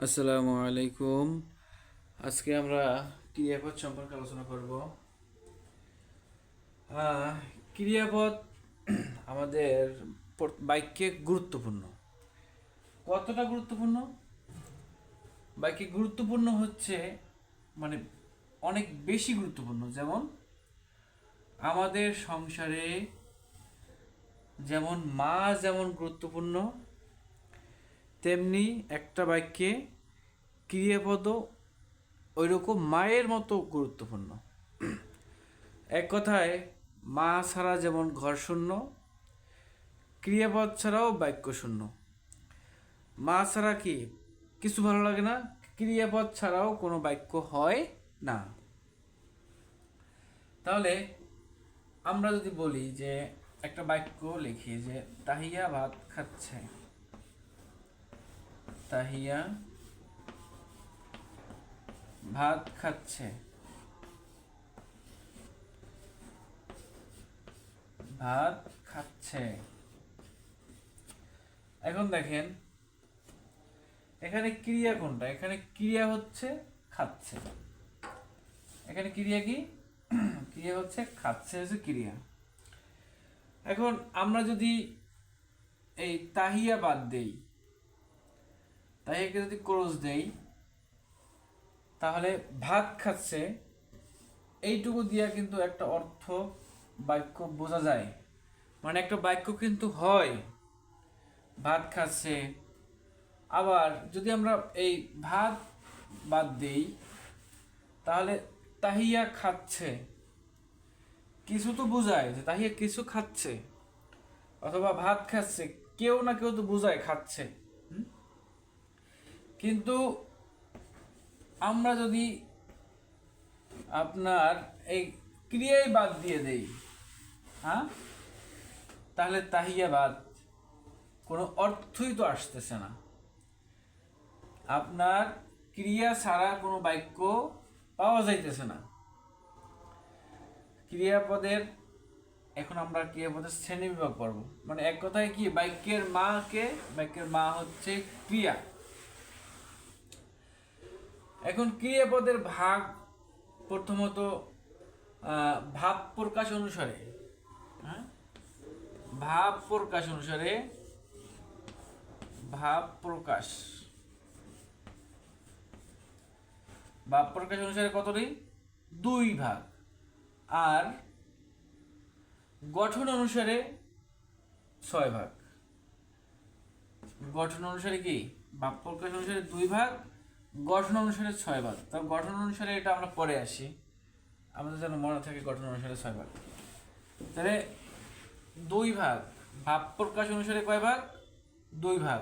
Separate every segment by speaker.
Speaker 1: আসসালামু আলাইকুম। আজকে আমরা ক্রিয়াপদ সম্পর্কে আলোচনা করব। ক্রিয়াপদ আমাদের বাক্যে গুরুত্বপূর্ণ। কতটা গুরুত্বপূর্ণ? বাক্যে গুরুত্বপূর্ণ হচ্ছে মানে অনেক বেশি গুরুত্বপূর্ণ। যেমন আমাদের সংসারে যেমন মা যেমন গুরুত্বপূর্ণ, তেমনি একটা বাক্যে ক্রিয়াপদও ওইরকম মায়ের মতো গুরুত্বপূর্ণ। এক কথায় মা ছাড়া যেমন ঘর শূন্য, ক্রিয়াপদ ছাড়াও বাক্য শূন্য। মা ছাড়া কি কিছু ভালো লাগে না, ক্রিয়াপদ ছাড়াও কোনো বাক্য হয় না। তাহলে আমরা যদি বলি যে একটা বাক্য লিখি যে তাহিয়া ভাত খাচ্ছে, তাহিয়া ভাত খাচ্ছে, ভাত খাচ্ছে। এখন দেখেন এখানে ক্রিয়া কোনটা? এখানে ক্রিয়া হচ্ছে খাচ্ছে। এখানে ক্রিয়া কি? ক্রিয়া হচ্ছে খাচ্ছে, হচ্ছে ক্রিয়া। এখন আমরা যদি এই তাহিয়া বাদ দেই, তাহিয়াকে যদি ক্রস দেই, তাহলে ভাত খাচ্ছে এইটুকু দিয়া কিন্তু একটা অর্থ বাক্য বোঝা যায়। মানে একটা বাক্য কিন্তু হয় ভাত খাচ্ছে। আবার যদি আমরা এই ভাত বাদ দেই, তাহলে তাহিয়া খাচ্ছে, কিছু তো বোঝায় যে তাহিয়া কিছু খাচ্ছে, অথবা ভাত খাচ্ছে, কেউ না কেউ তো বোঝায় খাচ্ছে। কিন্তু আমরা যদি আপনার এই ক্রিয়াই বাদ দিয়ে দেই, হ্যাঁ, তাহলে তাহিয়া বাদ কোনো অর্থই তো আসতেছে না। আপনার ক্রিয়া ছাড়া কোনো বাক্য পাওয়া যাইতেছে না। ক্রিয়াপদের এখন আমরা ক্রিয়াপদের শ্রেণী বিভাগ করব। মানে এক কথায় কি, বাক্যের মা কে? বাক্যের মা হচ্ছে ক্রিয়া। এখন ক্রিয়াপদের ভাগ প্রথমত ভাব প্রকাশ অনুসারে, হ্যাঁ, ভাব প্রকাশ অনুসারে, ভাব প্রকাশ, ভাব প্রকাশ অনুসারে কতটি? দুই ভাগ। আর গঠন অনুসারে 6 ভাগ। গঠন অনুসারে কি? ভাব প্রকাশ অনুসারে 2 ভাগ, গঠন অনুসারে 6 ভাগ। তো গঠন অনুসারে এটা আমরা পরে আসি, আমাদের যেন মনে থাকে গঠন অনুসারে 6 ভাগ। তাহলে 2 ভাগ। ভাব প্রকাশ অনুসারে কয় ভাগ? 2 ভাগ।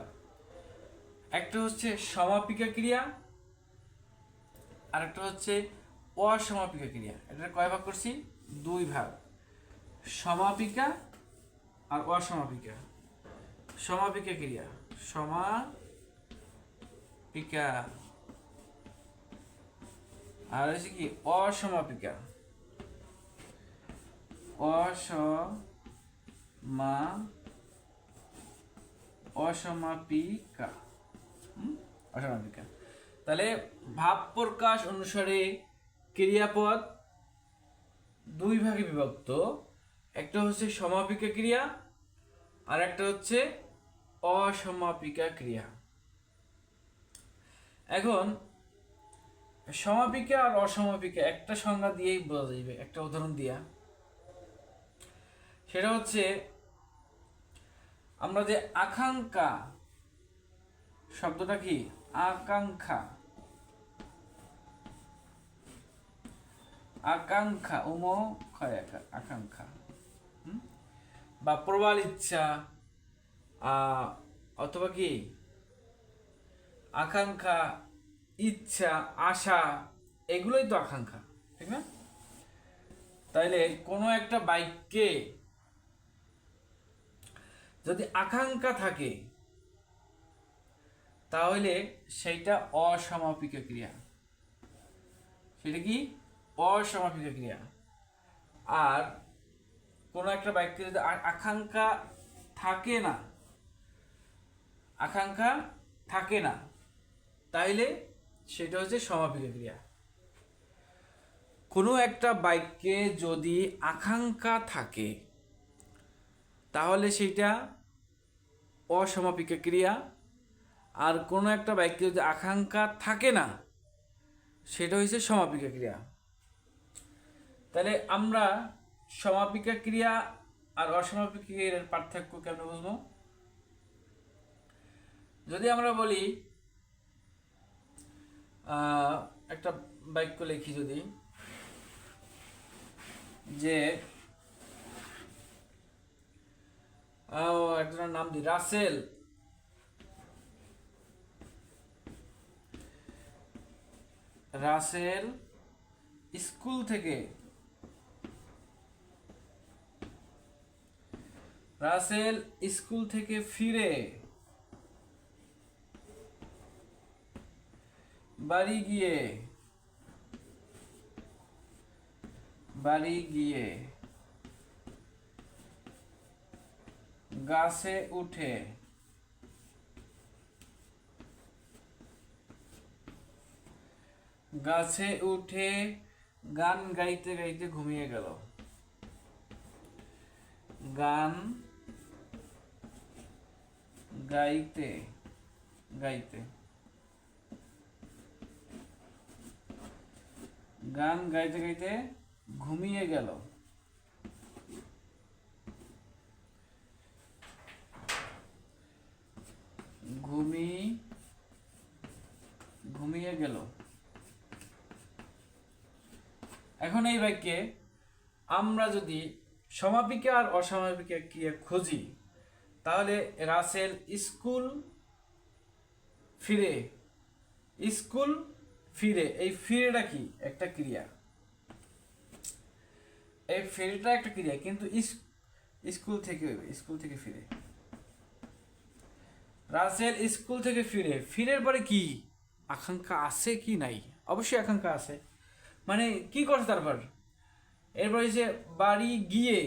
Speaker 1: একটা হচ্ছে সমাপিকা ক্রিয়া, আর একটা হচ্ছে অসমাপিকা ক্রিয়া। এটা কয় ভাগ করছি? 2 ভাগ। সমাপিকা আর অসমাপিকা। সমাপিকা ক্রিয়া, সমাপিকা, আর হচ্ছে কি অসমাপিকা, অসমাপিকা, অসমাপিকা। তাহলে ভাব প্রকাশ অনুসারে ক্রিয়াপদ 2 ভাগে বিভক্ত। একটা হচ্ছে সমাপিকা ক্রিয়া, আর একটা হচ্ছে অসমাপিকা ক্রিয়া। এখন সমাপিকা আর অসমাপিকা একটা সংজ্ঞা দিয়েই বোঝা যাবে, একটা উদাহরণ দিয়া। সেটা হচ্ছে আমরা যে আকাঙ্ক্ষা শব্দটা কি? আকাঙ্ক্ষা, আকাঙ্ক্ষা, আকাঙ্ক্ষা, বা প্রবল ইচ্ছা, অথবা কি আকাঙ্ক্ষা, ইচ্ছা, আশা, এগুলোই তো আকাঙ্ক্ষা, ঠিক না? তাইলে কোনো একটা বাক্যে যদি আকাঙ্ক্ষা থাকে, তাহলে সেইটা অসমাপিকা ক্রিয়া। সেটা কি? অসমাপিকা ক্রিয়া। আর কোনো একটা বাক্যে যদি আকাঙ্ক্ষা থাকে না, আকাঙ্ক্ষা থাকে না, তাইলে সেটা হচ্ছে সমাপিকা ক্রিয়া। কোনো একটা বাক্যে যদি আকাঙ্ক্ষা থাকে তাহলে সেটা অসমাপিকা ক্রিয়া, আর কোনো একটা বাক্যে যদি আকাঙ্ক্ষা থাকে না সেটা হচ্ছে সমাপিকা ক্রিয়া। তাহলে আমরা সমাপিকা ক্রিয়া আর অসমাপিকা ক্রিয়ার পার্থক্য কেমন বুঝবো? যদি আমরা বলি একটা বাক্য লিখি, যদি যে একজনের নাম দিই রাসেল রাসেল স্কুল থেকে ফিরে বাড়ি গিয়ে গাছে উঠে গান গাইতে গাইতে ঘুমিয়ে গেল। গান গাইতে গাইতে ঘুমিয়ে গেল। ঘুমিয়ে গেল। এখন এই বাক্যে আমরা যদি সমাপিকা আর অসমাপিকা ক্রিয়া খুঁজি তাহলে রাসেল স্কুল ফিরে এই ফিরেটা কি একটা ক্রিয়া, এই ফিরেটা একটা ক্রিয়া, কিন্তু স্কুল থেকে ফিরে রাসেল স্কুল থেকে ফিরের পরে কি আকাঙ্ক্ষা আছে কি নাই? অবশ্যই আকাঙ্ক্ষা আছে, মানে কি করছে তারপর? এরপর হচ্ছে বাড়ি গিয়ে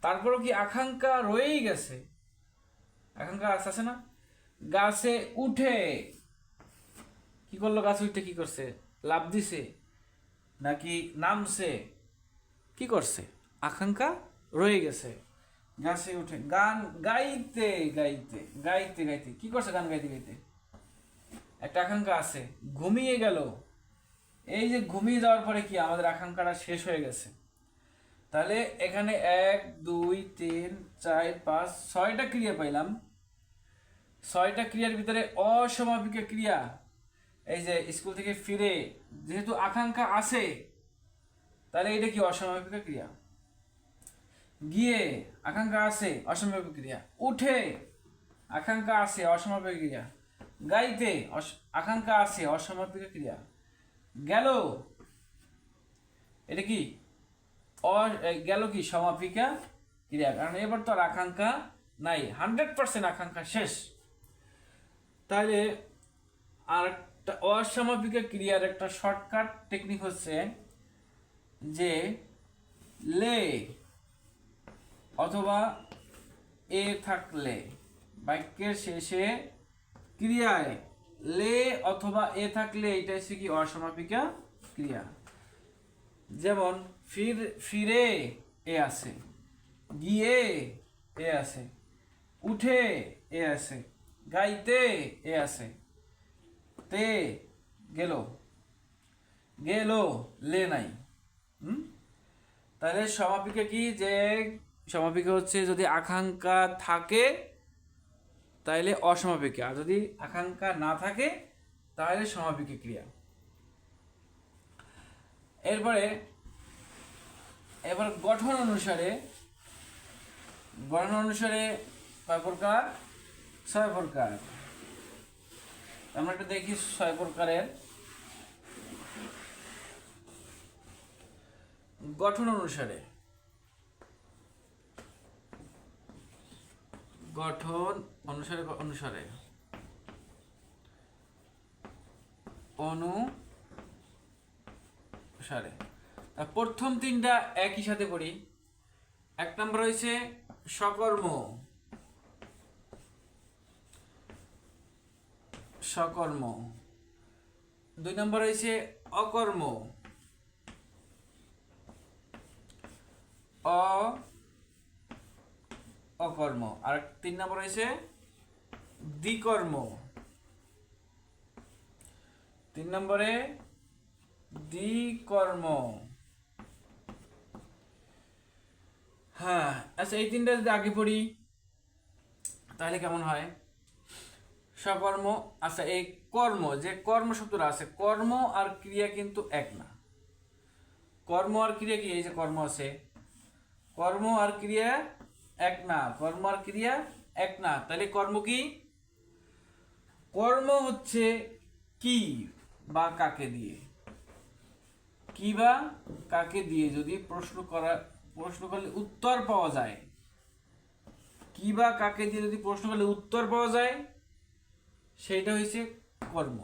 Speaker 1: তারপরও কি আকাঙ্ক্ষা রয়েই গেছে? আকাঙ্ক্ষা আছে না? গাছে উঠে কি করলো? গাছে উঠে কি করছে? লাফ দিছে নাকি নামছে? কি করছে? আকাঙ্ক্ষা রয়ে গেছে। গাছে উঠে গান গাইতে কি করছে? গান গাইতে গাইতে একটা আকাঙ্ক্ষা আছে। ঘুমিয়ে গেল, এই যে ঘুমিয়ে যাওয়ার পরে কি আমাদের আকাঙ্ক্ষাটা শেষ হয়ে গেছে। তাহলে এখানে 1 2 3 4 5 6টা ক্রিয়া পাইলাম। 6টা ক্রিয়ার ভিতরে অসমাপিকা ক্রিয়া, এই যে স্কুল থেকে ফিরে, যেহেতু আকাঙ্ক্ষা আছে তাহলে এটা কি অসমাপিকা ক্রিয়া। গিয়ে আকাঙ্ক্ষা আছে, অসমাপিক ক্রিয়া। উঠে আকাঙ্ক্ষা আছে, অসমাপিক ক্রিয়া। গাইতে আকাঙ্ক্ষা আছে, অসমাপিক ক্রিয়া। গেল, এটা কি গেল কি সমাপিকা ক্রিয়া, কারণ এবার তো আর আকাঙ্ক্ষা নাই, 100% আকাঙ্ক্ষা শেষ। তাহলে আর একটা অসমাপিকা ক্রিয়ার একটা শর্টকাট টেকনিক হচ্ছে যে লে অথবা এ থাকলে, বাক্যের শেষে ক্রিয়ায় লে অথবা এ থাকলে এটা হচ্ছে কি অসমাপিকা ক্রিয়া। যেমন ফিরে এ আছে, গিয়ে এ আছে, উঠে এ আছে, গাইতে এ আছে, তে গেল লে নাই। তাহলে সমাপিকা কি? যে সমাপিকা হচ্ছে যদি আকাঙ্ক্ষা থাকে তাহলে অসমাপিকা, আর যদি আকাঙ্ক্ষা না থাকে তাহলে সমাপিকা ক্রিয়া। এবার গঠন অনুসারে কয় প্রকার? 6 প্রকার। আমরা একটু দেখি 6 প্রকারের গঠন অনুসারে। প্রথম 3টা একই সাথে পড়ি। 1 নম্বর হয়েছে সকর্ম, সকর্ম। 2 নম্বর হয়েছে অকর্ম, অকর্ম। আর 3 নম্বর হয়েছে দ্বিকর্ম। 3 নম্বরে দ্বিকর্ম। হ্যাঁ, আচ্ছা এই তিনটা যদি আগে পড়ি তাহলে কেমন হয়? সকর্ম। আচ্ছা এই কর্ম, যে কর্ম শব্দটা আছে, কর্ম আর ক্রিয়া কিন্তু এক না। কর্ম আর ক্রিয়া কি? এই যে কর্ম আছে, কর্ম আর ক্রিয়া এক না, কর্ম আর ক্রিয়া এক না। তাহলে কর্ম কি? কর্ম হচ্ছে কি বা কাকে দিয়ে, কি বা কাকে দিয়ে যদি প্রশ্ন করলে উত্তর পাওয়া যায়, কি বা কাকে দিয়ে যদি প্রশ্ন করলে উত্তর পাওয়া যায়, সেইটা হচ্ছে কর্ম।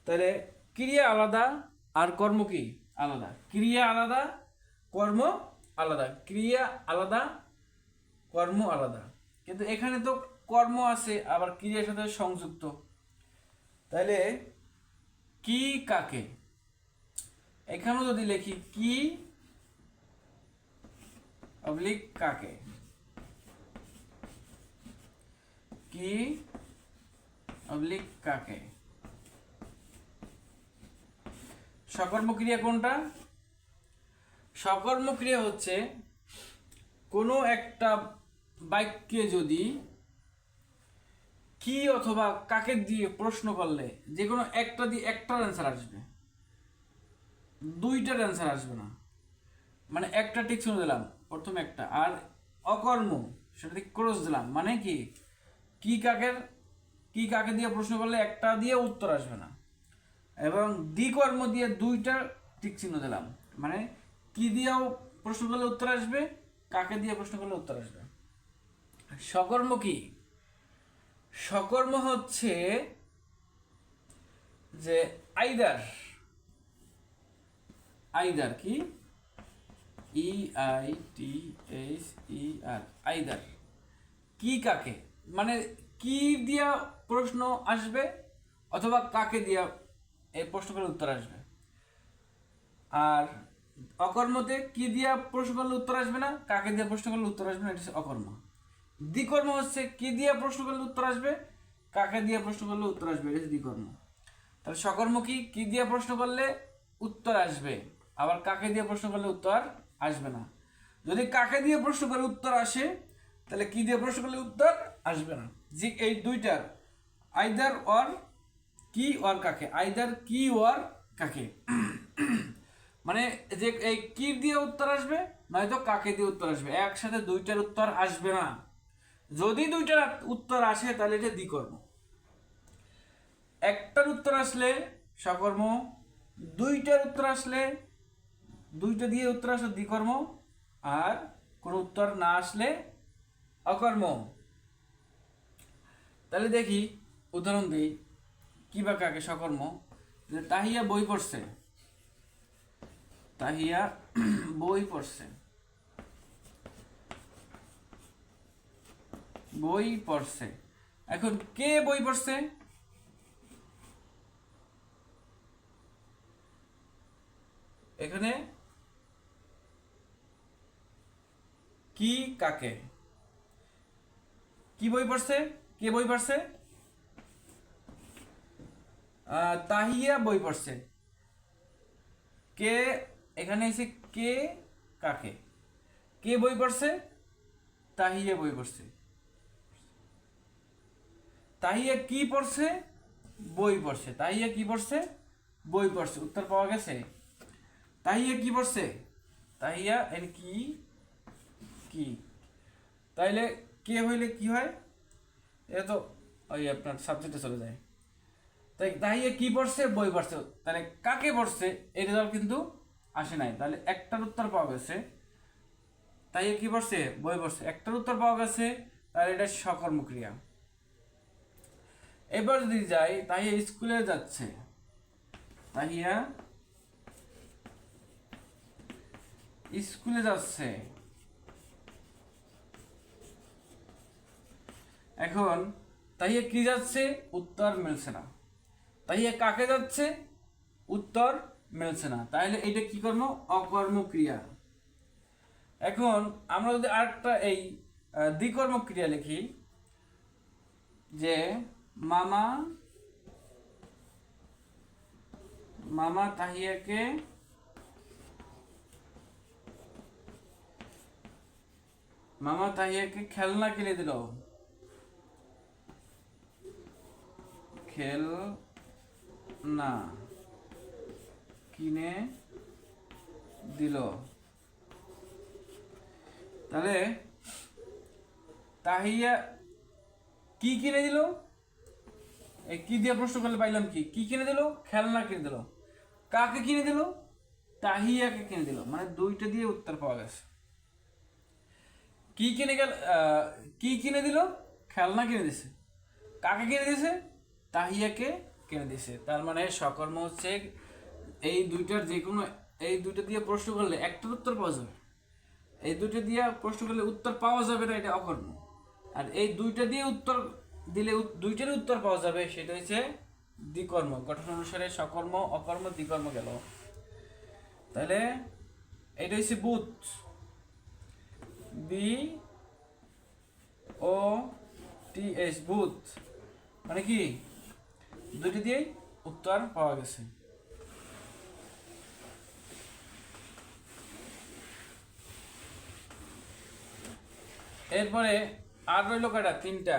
Speaker 1: তাহলে ক্রিয়া আলাদা আর কর্ম কি আলাদা, ক্রিয়া আলাদা কর্ম আলাদা, ক্রিয়া আলাদা কর্ম আলাদা। কিন্তু এখানে তো কর্ম আছে আবার ক্রিয়ার সাথে সংযুক্ত। তাহলে কি কাকে, এখানেও যদি লিখি কি অবলিক কাকে, কি অবলিক কাকে। সকর্ম ক্রিয়া কোনটা? সকর্ম ক্রিয়া হচ্ছে কোনো একটা বাক্যে যদি কি অথবা কাকে দিয়ে প্রশ্ন করলে যে কোনো একটা দিয়ে একটার অ্যান্সার আসবে, দুইটার অ্যান্সার আসবে না। মানে একটা টিক শুনে দিলাম প্রথম একটা, আর অকর্ম সেটা দিয়ে ক্রস দিলাম, মানে কি কি কাকে দিয়ে প্রশ্ন করলে একটা দিয়ে উত্তর আসবে না। এবং দ্বিকর্ম দিয়ে দুইটা টিক চিহ্ন দিলাম, মানে কি দিয়েও প্রশ্ন করলে উত্তর আসবে, কাকে দিয়ে প্রশ্ন করলে উত্তর আসবে। সকর্ম কি? সকর্ম হচ্ছে যে আইদার, আইদার কি, EITHER, আইদার কি কাকে, মানে কি দিয়া প্রশ্ন আসবে অথবা কাকে দিয়া এই প্রশ্ন করলে উত্তর আসবে। আর অকর্মতে কি দিয়া প্রশ্ন করলে উত্তর আসবে না, কাকে দিয়ে প্রশ্ন করলে উত্তর আসবে না, এটা হচ্ছে অকর্ম। দ্বিকর্ম হচ্ছে কি দিয়ে প্রশ্ন করলে উত্তর আসবে, কাকে দিয়ে প্রশ্ন করলে উত্তর আসবে, এটা হচ্ছে দ্বিকর্ম। তাহলে সকর্ম কি দিয়ে প্রশ্ন করলে উত্তর আসবে, আবার কাকে দিয়ে প্রশ্ন করলে উত্তর আসবে না। যদি কাকে দিয়ে প্রশ্ন করে উত্তর আসে তাহলে কি দিয়ে প্রশ্ন করলে উত্তর আসবে না। যে এই দুইটার আইদার অর কি অর কাকে, আইদার কি অর কাকে, মানে যে এই কি দিয়ে উত্তর আসবে নয়তো কাকে দিয়ে উত্তর আসবে, একসাথে দুইটার উত্তর আসবে না। যদি দুইটার উত্তর আসে তাহলে এটা দ্বিকর্ম। একটার উত্তর আসলে সকর্ম, দুইটার উত্তর আসলে, দুইটা দিয়ে উত্তর আসলে দ্বিকর্ম, আর কোনো উত্তর না আসলে অকর্ম। তাহলে দেখি উদাহরণ দিই কি বা কাকে সকর্ম। তাহিয়া বই পড়ছে, তাহিয়া বই পড়ছে, বই পড়ছে। এখন কে বই পড়ছে? এখানে কি কাকে, কি বই পড়ছে, কে বই পড়ছে? তাহিয়া বই পড়ছে। কে এখানে এসে কে কাকে, কে বই পড়ছে? তাহিয়া বই পড়ছে। তাহিয়া কি পড়ছে? বই পড়ছে। তাহিয়া কি পড়ছে? বই পড়ছে। উত্তর পাওয়া গেছে। তাহিয়া কি পড়ছে? তাহিয়া এর কি কি, তাইলে কে হইলে কি হয়, এটা তো ওই আপনার সাবজেক্টে চলে যায়। তাই তাহিয়া কি পড়ছে? বই পড়ছে। তাহলে কাকে পড়ছে এই রেজাল্ট কিন্তু আসে নাই, তাহলে একটার উত্তর পাওয়া গেছে। তাহিয়া কি পড়ছে? বই পড়ছে, একটার উত্তর পাওয়া গেছে, তাহলে এটা সকর্ম ক্রিয়া। এবার যদি যাই, তাহিয়া স্কুলে যাচ্ছে, তাহিয়া স্কুলে যাচ্ছে। এখন তাহিয়া কি যাচ্ছে, উত্তর মিলছে না। তাহিয়া কাকে যাচ্ছে, উত্তর মিলছে না। তাহলে এটা কি কর্ম, অকর্মক্রিয়া। এখন আমরা যদি আরেকটা এই দ্বিকর্মক্রিয়া লিখি, যে মামা মামা তাহিয়াকে খেলনা কিনে দিল, খেলনা কিনে দিল। তাহলে তাহিয়া কি কিনে দিল, এই কি দিয়ে প্রশ্ন করলে পাইলাম কি, কি কিনে দিল, খেলনা কিনে দিল। কাকে কিনে দিল, তাহিয়াকে কিনে দিল, মানে দুইটা দিয়ে উত্তর পাওয়া গেছে। কি কিনে গেল, কি কিনে দিল, খেলনা কিনে দিছে। কাকে কিনে দিছে, তাহিয়াকে কিনে দিছে। তার মানে সকর্ম হচ্ছে এই দুইটার যে কোনো, এই দুইটা দিয়ে প্রশ্ন করলে একটার উত্তর পাওয়া যাবে, এই দুইটা দিয়ে প্রশ্ন করলে উত্তর পাওয়া যাবে না, এটা অকর্ম। আর এই দুইটা দিয়ে উত্তর দিলে দুইটারই উত্তর পাওয়া যাবে, সেটা হচ্ছে দ্বিকর্ম। গঠন অনুসারে সকর্ম, অকর্ম, দ্বিকর্ম গেল। তাহলে এটা হচ্ছে বুথ, BOTH, বুথ, মানে কি দুইটা দিয়েই উত্তর পাওয়া গেছে। এরপরে আর রইল কয়টা, তিনটা।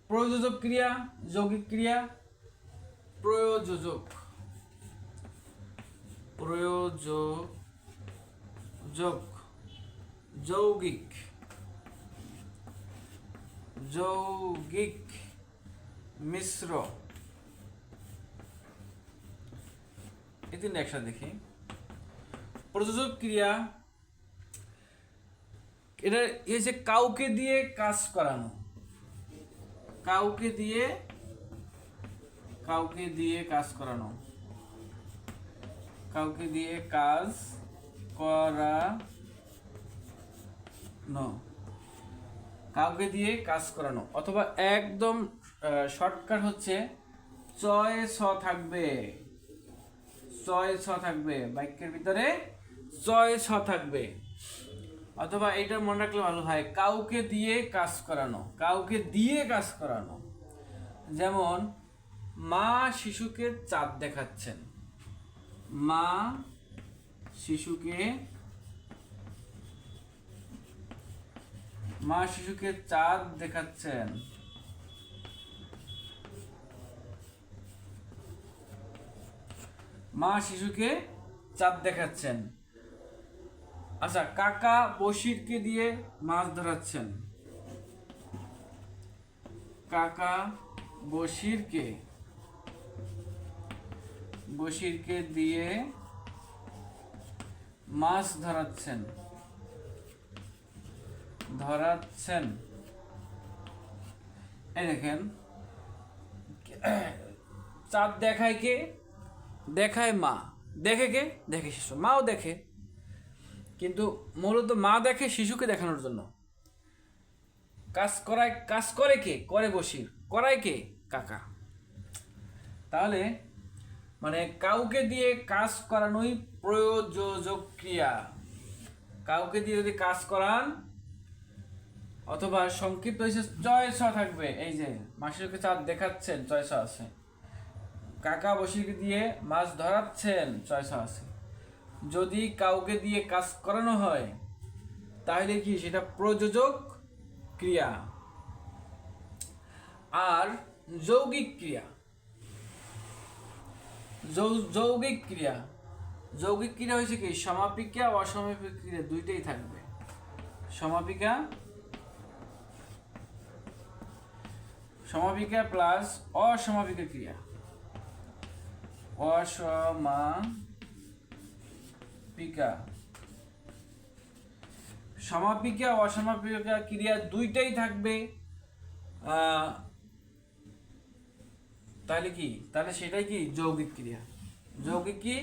Speaker 1: প্রয়োজক ক্রিয়া, যৌগিক ক্রিয়া, প্রয়োজক, যৌগিক, মিশ্র। এই তিনটা একসাথে দেখি। প্রযোজক ক্রিয়া, এটা এই যে কাউকে দিয়ে কাজ করানো, কাউকে দিয়ে কাজ করানো, কাউকে দিয়ে কাজ করানো, কাউকে দিয়ে কাজ করানো। অথবা একদম শর্টকাট হচ্ছে চয় ছ থাকবে, বাক্যের ভিতরে চয় ছ থাকবে। অথবা এটা মনে রাখলে ভালো হয়, কাউকে দিয়ে কাজ করানো, কাউকে দিয়ে কাজ করানো। যেমন মা শিশুকে চাঁদ দেখাচ্ছেন, মা শিশুকে চাঁদ দেখাচ্ছেন। মা শিশুকে চাঁদ দেখাচ্ছেন। আচ্ছা, কাকা বশিরকে দিয়ে মাছ ধরাচ্ছেন, কাকা বশিরকে দিয়ে মাছ ধরাচ্ছেন। এই দেখেন, চাঁদ দেখায় কে, দেখায় মা, দেখে কে, দেখে শিশু, মাও দেখে, কিন্তু মূলত মা দেখে শিশুকে দেখানোর জন্য। কাজ করে কে, করে বশির, করায় কে, কাকা। তাহলে মানে কাউকে দিয়ে কাজ করানোই প্রয়োজক ক্রিয়া। কাউকে দিয়ে যদি কাজ করান, অথবা সংক্ষিপ্ত হয়েছে চয় ছ থাকবে। এই যে মা শিশুকে চাঁদ দেখাচ্ছেন, চয় ছ আছে। কাকা বশিরকে দিয়ে মাছ ধরাচ্ছেন, চয় ছ আছে। যদি কাউকে দিয়ে কাজ করানো হয় তাহলে কি সেটা প্রযোজক ক্রিয়া। আর যৌগিক ক্রিয়া, যৌগিক ক্রিয়া হয়েছে কি, সমাপিকা অসমাপিকা ক্রিয়া দুইটাই থাকবে। সমাপিকা প্লাস অসমাপিকা ক্রিয়া, সমাপিকা অসমাপিকা ক্রিয়া দুইটাই থাকবে। তাহলে কি, তাহলে সেটাই কি যৌগিক ক্রিয়া। যৌগিক কি,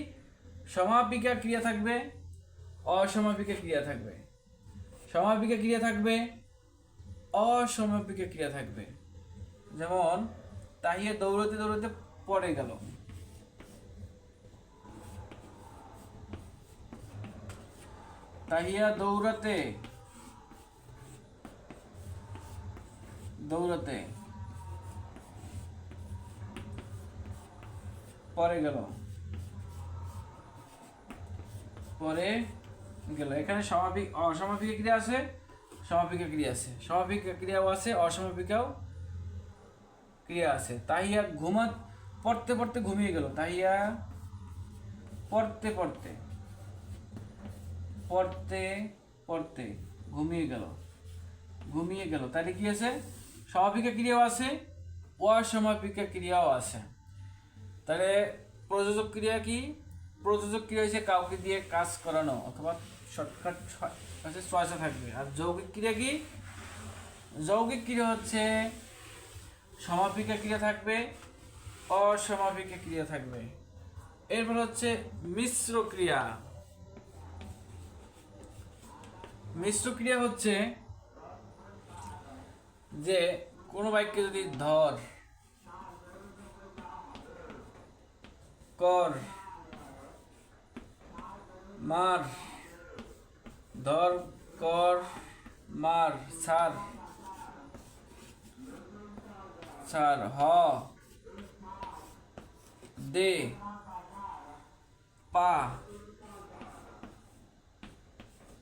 Speaker 1: সমাপিকা ক্রিয়া থাকবে, অসমাপিকা ক্রিয়া থাকবে। সমাপিকা ক্রিয়া থাকবে অসমাপিকা ক্রিয়া থাকবে। যেমন তাহিয়া দৌড়াতে দৌড়াতে পড়ে গেল, তাহিয়া দৌড়াতে দৌড়াতে পড়ে গেল, পরে গেল। এখানে সমাপিক অসমাপিকা ক্রিয়া আছে, সমাপিকা ক্রিয়া আছে, সমাপিকা ক্রিয়াও আছে, অসমাপিকাও ক্রিয়া আছে। তাহিয়া পড়তে পড়তে ঘুমিয়ে গেল, তাহিয়া পড়তে পড়তে পড়তে পড়তে ঘুমিয়ে গেল, ঘুমিয়ে গেল। তাহলে কি আছে? সমাপিকা ক্রিয়াও আছে, অসমাপিকা ক্রিয়াও আছে। তাহলে প্রযোজক ক্রিয়া কি? প্রযোজক ক্রিয়া হচ্ছে কাউকে দিয়ে কাজ করানো, অথবা শর্টকাট চয়েসে থাকবে। আর যৌগিক ক্রিয়া কি? যৌগিক ক্রিয়া হচ্ছে সমাপিকা ক্রিয়া থাকবে, অসমাপিকা ক্রিয়া থাকবে। এরপর হচ্ছে মিশ্র ক্রিয়া। মিশ্র ক্রিয়া হচ্ছে যে কোনো বাক্যে যদি ধর, কর, মার, ধর, কর, মার, ছাড়, ছাড়, হ, দে, পা,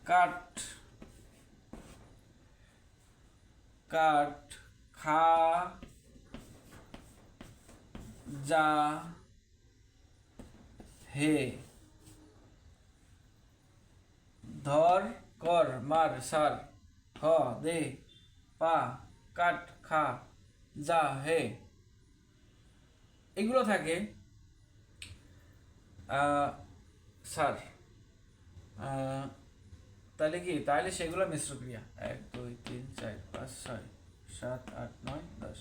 Speaker 1: কাট, কাট, খা, যা, হে, ধর, কর, মার, ছাড়, হ, দে, পা, কাট, খা, যা, হে, এগুলো থাকে। স্যার তাহলে কি? তাহলে সেগুলো মিশ্র ক্রিয়া। 1 2 3 4 5 6 7 8 9 10।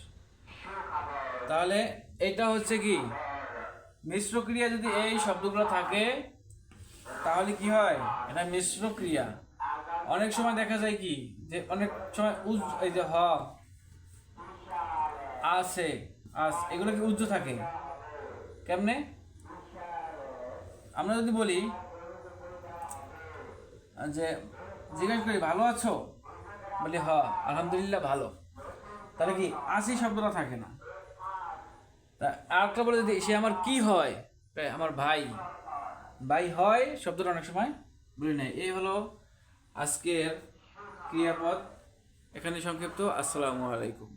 Speaker 1: তাহলে এটা হচ্ছে কি মিশ্র ক্রিয়া। যদি এই শব্দগুলো থাকে তাহলে কি হয়? এটা মিশ্র ক্রিয়া। অনেক সময় দেখা যায় কি যে অনেক সময় এই যে হ, আছে, আস, এগুলো কি উজ্জ থাকে। কেমনে? আমরা যদি বলি যে জিজ্ঞাসা করি ভালো আছো, বলি হ আলহামদুলিল্লাহ ভালো, তাহলে কি আসি শব্দটা থাকে না। তা আরেকটা বলে যদি সে আমার কি হয়, আমার ভাই, ভাই হয় শব্দটা অনেক সময় বলি নাই। এই হলো আজকের ক্রিয়াপদ, এখানে সংক্ষিপ্ত। আসসালামু আলাইকুম।